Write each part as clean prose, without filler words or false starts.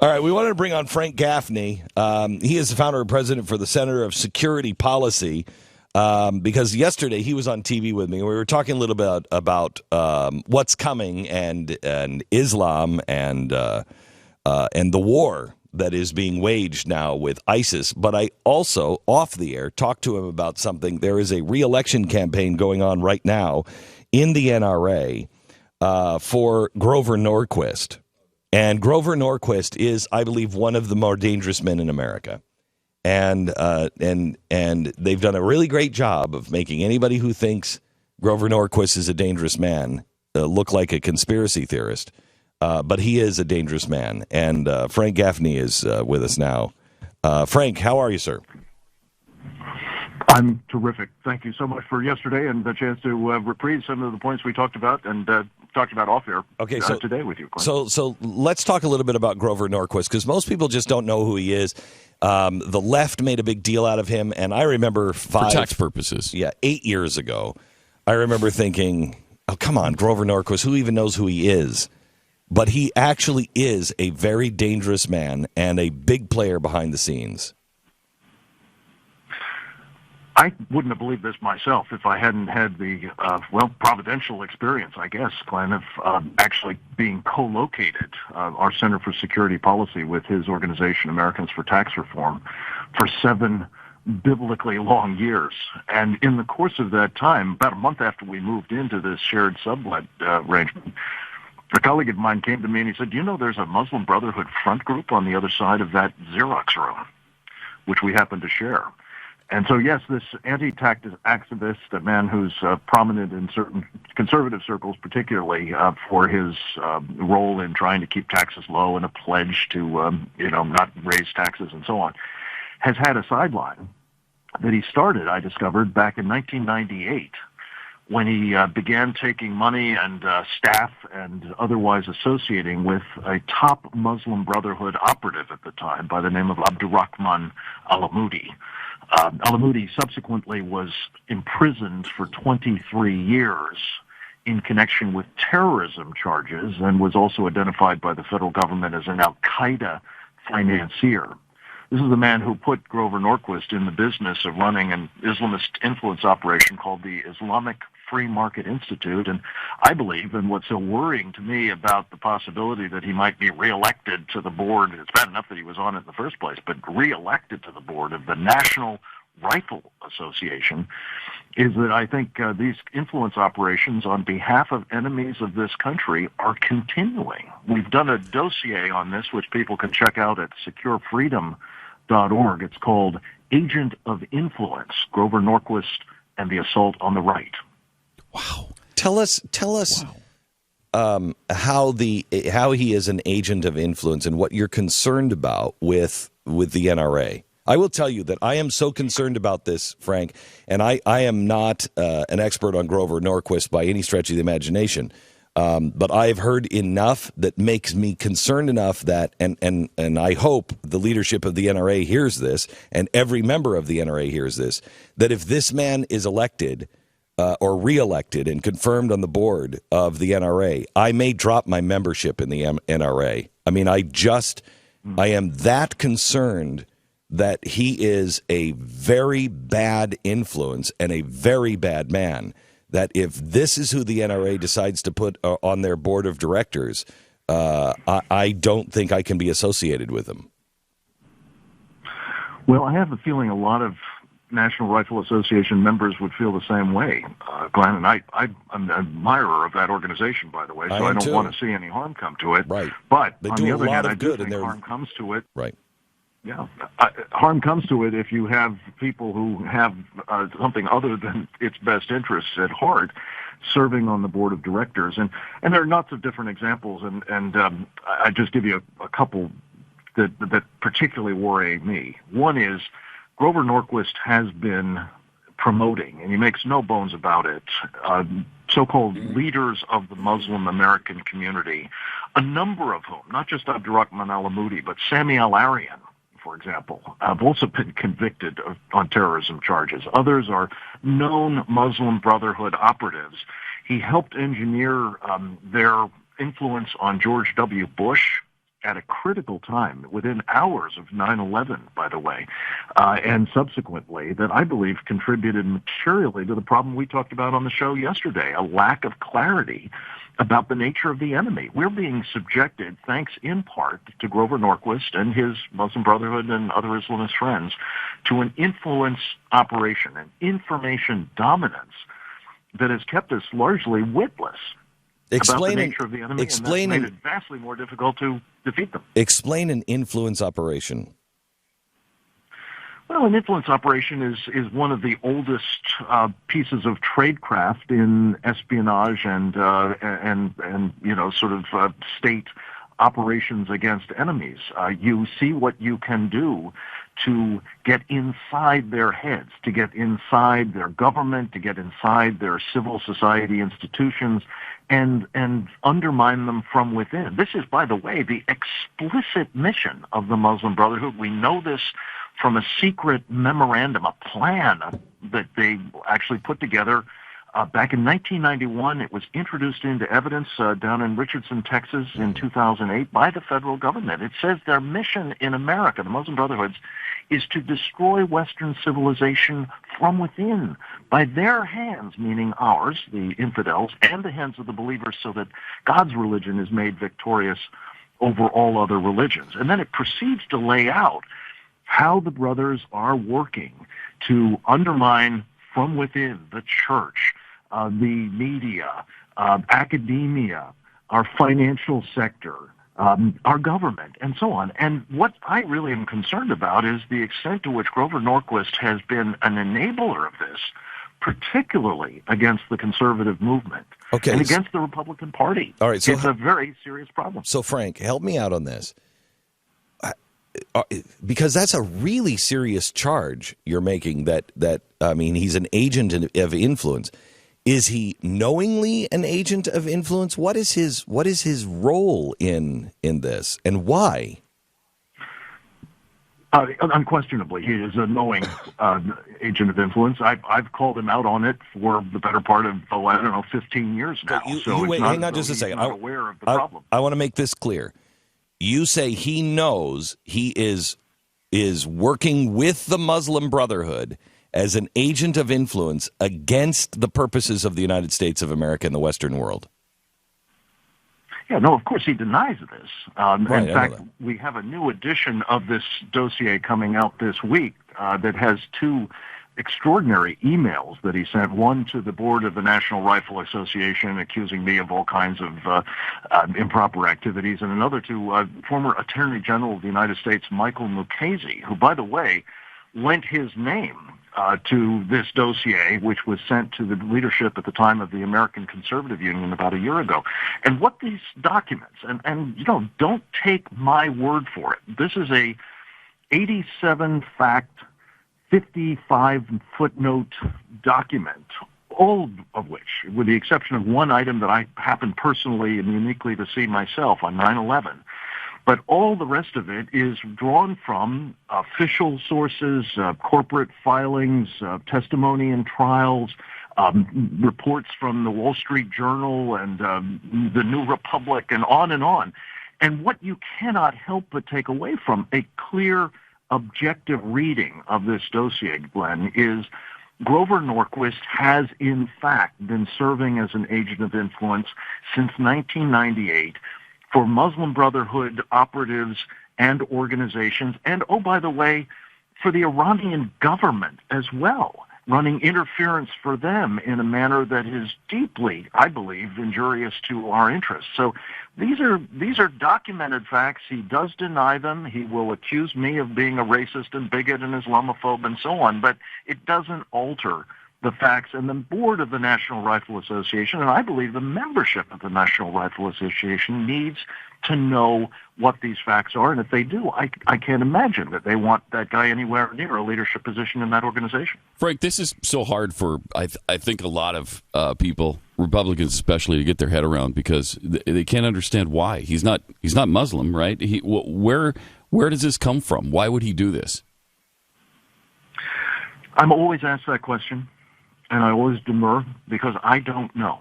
All right, we wanted to bring on Frank Gaffney. He is the founder and president for the Center of Security Policy. Because yesterday he was on TV with me. We were talking a little bit about what's coming and Islam and the war that is being waged now with ISIS. But I also, off the air, talked to him about something. There is a re-election campaign going on right now in the NRA for Grover Norquist. And Grover Norquist is, I believe, one of the more dangerous men in America. And they've done a really great job of making anybody who thinks Grover Norquist is a dangerous man look like a conspiracy theorist. But he is a dangerous man. And Frank Gaffney is with us now. Frank, how are you, sir? I'm terrific. Thank you so much for yesterday and the chance to reprise some of the points we talked about and talked about off air today with you, Clint. So let's talk a little bit about Grover Norquist, because most people just don't know who he is. The left made a big deal out of him, and I remember for tax purposes. Yeah, 8 years ago, I remember thinking, oh, come on, Grover Norquist, who even knows who he is? But he actually is a very dangerous man and a big player behind the scenes. I wouldn't have believed this myself if I hadn't had the, providential experience, I guess, Glenn, of actually being co-located, our Center for Security Policy, with his organization, Americans for Tax Reform, for 7 biblically long years. And in the course of that time, about a month after we moved into this shared sublet arrangement, a colleague of mine came to me and he said, do you know there's a Muslim Brotherhood front group on the other side of that Xerox room, which we happen to share? And so, yes, this anti-tax activist, a man who's prominent in certain conservative circles, particularly for his role in trying to keep taxes low and a pledge to, not raise taxes and so on, has had a sideline that he started, I discovered, back in 1998, when he began taking money and staff and otherwise associating with a top Muslim Brotherhood operative at the time by the name of Abdurrahman Alamoudi. Alamoudi subsequently was imprisoned for 23 years in connection with terrorism charges and was also identified by the federal government as an al-Qaeda financier. This is the man who put Grover Norquist in the business of running an Islamist influence operation called the Islamic Free Market Institute. And I believe, and what's so worrying to me about the possibility that he might be reelected to the board, it's bad enough that he was on it in the first place, but reelected to the board of the National Rifle Association, is that I think these influence operations on behalf of enemies of this country are continuing. We've done a dossier on this, which people can check out at securefreedom.org. It's called Agent of Influence, Grover Norquist and the Assault on the Right. Wow. Tell us how he is an agent of influence and what you're concerned about with the NRA. I will tell you that I am so concerned about this, Frank, and I am not an expert on Grover Norquist by any stretch of the imagination, but I've heard enough that makes me concerned enough that, and I hope the leadership of the NRA hears this, and every member of the NRA hears this, that if this man is elected or reelected and confirmed on the board of the NRA, I may drop my membership in the NRA. I mean, I am that concerned that he is a very bad influence and a very bad man, that if this is who the NRA decides to put on their board of directors, I don't think I can be associated with them. Well, I have a feeling a lot of National Rifle Association members would feel the same way, Glenn, and I'm an admirer of that organization, by the way, so I don't want to see any harm come to it. Right. But they on do the a other lot hand, of I do good think in their... harm comes to it. Right. Yeah, harm comes to it if you have people who have something other than its best interests at heart serving on the board of directors. And there are lots of different examples, and I just give you a couple that particularly worry me. One is Grover Norquist has been promoting, and he makes no bones about it, so-called leaders of the Muslim American community, a number of whom, not just Abdurrahman Alamoudi, but Sami al-Arian, for example, have also been convicted on terrorism charges. Others are known Muslim Brotherhood operatives. He helped engineer their influence on George W. Bush at a critical time, within hours of 9/11, by the way, and subsequently, that I believe contributed materially to the problem we talked about on the show yesterday, a lack of clarity about the nature of the enemy. We're being subjected, thanks in part to Grover Norquist and his Muslim Brotherhood and other Islamist friends, to an influence operation, an information dominance that has kept us largely witless about the nature of the enemy, and that's made it vastly more difficult to defeat them. Explain an influence operation. Well, an influence operation is one of the oldest pieces of tradecraft in espionage and sort of state operations against enemies. You see what you can do to get inside their heads, to get inside their government, to get inside their civil society institutions, and undermine them from within. This is, by the way, the explicit mission of the Muslim Brotherhood. We know this from a secret memorandum, a plan that they actually put together back in 1991. It was introduced into evidence down in Richardson, Texas in 2008 by the federal government. It says their mission in America, the Muslim Brotherhoods, is to destroy Western civilization from within by their hands, meaning ours, the infidels, and the hands of the believers, so that God's religion is made victorious over all other religions. And then it proceeds to lay out how the brothers are working to undermine from within the church, the media, academia, our financial sector, our government, and so on. And what I really am concerned about is the extent to which Grover Norquist has been an enabler of this, particularly against the conservative movement and against the Republican Party. All right, so it's a very serious problem. So, Frank, help me out on this. Because that's a really serious charge you're making that I mean, he's an agent of influence. Is he knowingly an agent of influence? What is his role in this, and why? Unquestionably, he is a knowing agent of influence. I've called him out on it for the better part of 15 years now. Wait, hang on just a second. I'm aware of the problem. I want to make this clear. You say he knows he is working with the Muslim Brotherhood as an agent of influence against the purposes of the United States of America and the Western world. Yeah, no, of course he denies this. Right, in fact, we have a new edition of this dossier coming out this week that has two extraordinary emails that he sent, one to the board of the National Rifle Association accusing me of all kinds of improper activities, and another to former Attorney General of the United States, Michael Mukasey, who, by the way, lent his name to this dossier, which was sent to the leadership at the time of the American Conservative Union about a year ago. And what these documents, and don't take my word for it, this is a 87-fact 55-footnote document, all of which, with the exception of one item that I happened personally and uniquely to see myself on 9/11, but all the rest of it is drawn from official sources, corporate filings, testimony in trials, reports from the Wall Street Journal and the New Republic, and on and on. And what you cannot help but take away from a clear, objective reading of this dossier, Glenn, is Grover Norquist has, in fact, been serving as an agent of influence since 1998 for Muslim Brotherhood operatives and organizations, and, oh, by the way, for the Iranian government as well, running interference for them in a manner that is deeply, I believe, injurious to our interests. So these are documented facts. He does deny them. He will accuse me of being a racist and bigot and Islamophobe and so on, but it doesn't alter the facts. And the board of the National Rifle Association, and I believe the membership of the National Rifle Association, needs to know what these facts are. And if they do, I can't imagine that they want that guy anywhere near a leadership position in that organization. Frank, this is so hard for, I think, a lot of people, Republicans especially, to get their head around, because they can't understand why. He's not Muslim, right? Where does this come from? Why would he do this? I'm always asked that question, and I always demur because I don't know.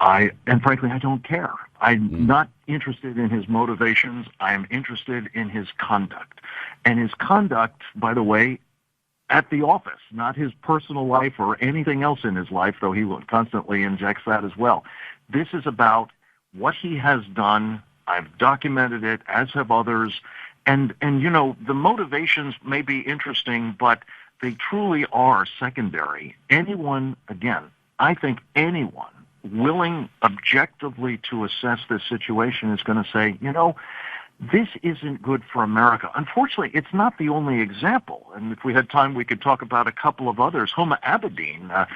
And frankly, I don't care. I'm not interested in his motivations. I am interested in his conduct. And his conduct, by the way, at the office, not his personal life or anything else in his life, though he constantly injects that as well. This is about what he has done. I've documented it, as have others. And you know, the motivations may be interesting, but they truly are secondary. Anyone, again, I think anyone willing objectively to assess this situation is going to say, you know, this isn't good for America. Unfortunately, it's not the only example. And if we had time, we could talk about a couple of others. Homa Abedin,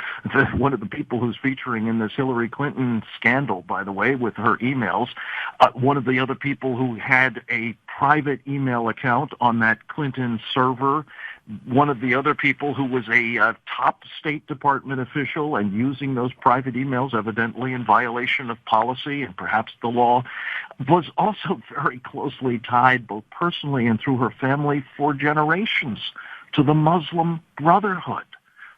one of the people who's featuring in this Hillary Clinton scandal, by the way, with her emails, one of the other people who had a private email account on that Clinton server, one of the other people who was a top State Department official and using those private emails evidently in violation of policy and perhaps the law, was also very closely tied both personally and through her family for generations to the Muslim Brotherhood.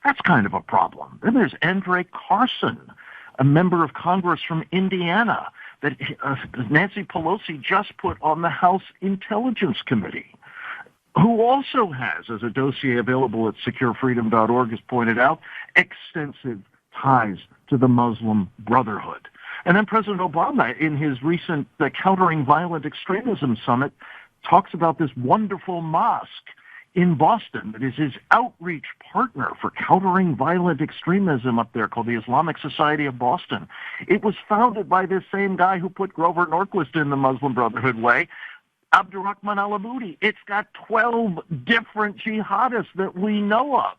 That's kind of a problem. Then there's Andre Carson, a member of Congress from Indiana that Nancy Pelosi just put on the House Intelligence Committee, who also has, as a dossier available at securefreedom.org has pointed out, extensive ties to the Muslim Brotherhood. And then President Obama, in his recent Countering Violent Extremism Summit, talks about this wonderful mosque in Boston that is his outreach partner for countering violent extremism up there, called the Islamic Society of Boston. It was founded by this same guy who put Grover Norquist in the Muslim Brotherhood way, Abdurrahman al-Aboudi. It's got 12 different jihadists that we know of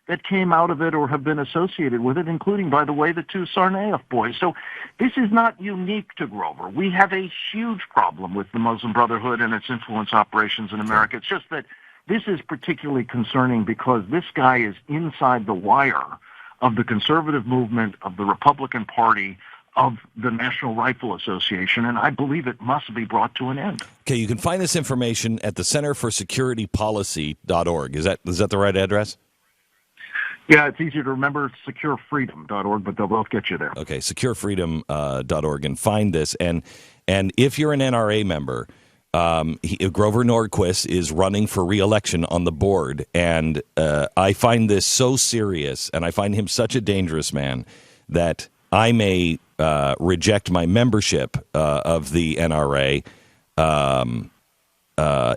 that came out of it or have been associated with it, including, by the way, the two Tsarnaev boys. So this is not unique to Grover. We have a huge problem with the Muslim Brotherhood and its influence operations in America. It's just that this is particularly concerning because this guy is inside the wire of the conservative movement, of the Republican Party, of the National Rifle Association, and I believe it must be brought to an end. Okay, you can find this information at the Center for Security Policy.org. Is that the right address? Yeah, it's easier to remember, securefreedom.org, but they'll both get you there. Okay, securefreedom.org, and find this. And if you're an NRA member, Grover Norquist is running for re-election on the board, and I find this so serious, and I find him such a dangerous man that I may reject my membership of the NRA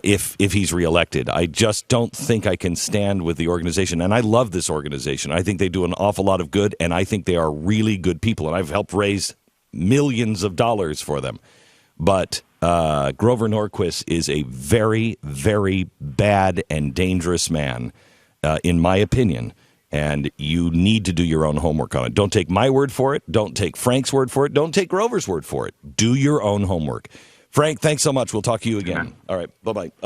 if he's reelected. I just don't think I can stand with the organization. And I love this organization. I think they do an awful lot of good, and I think they are really good people. And I've helped raise millions of dollars for them. But Grover Norquist is a very, very bad and dangerous man, in my opinion. And you need to do your own homework on it. Don't take my word for it. Don't take Frank's word for it. Don't take Grover's word for it. Do your own homework. Frank, thanks so much. We'll talk to you again. All right. Bye-bye.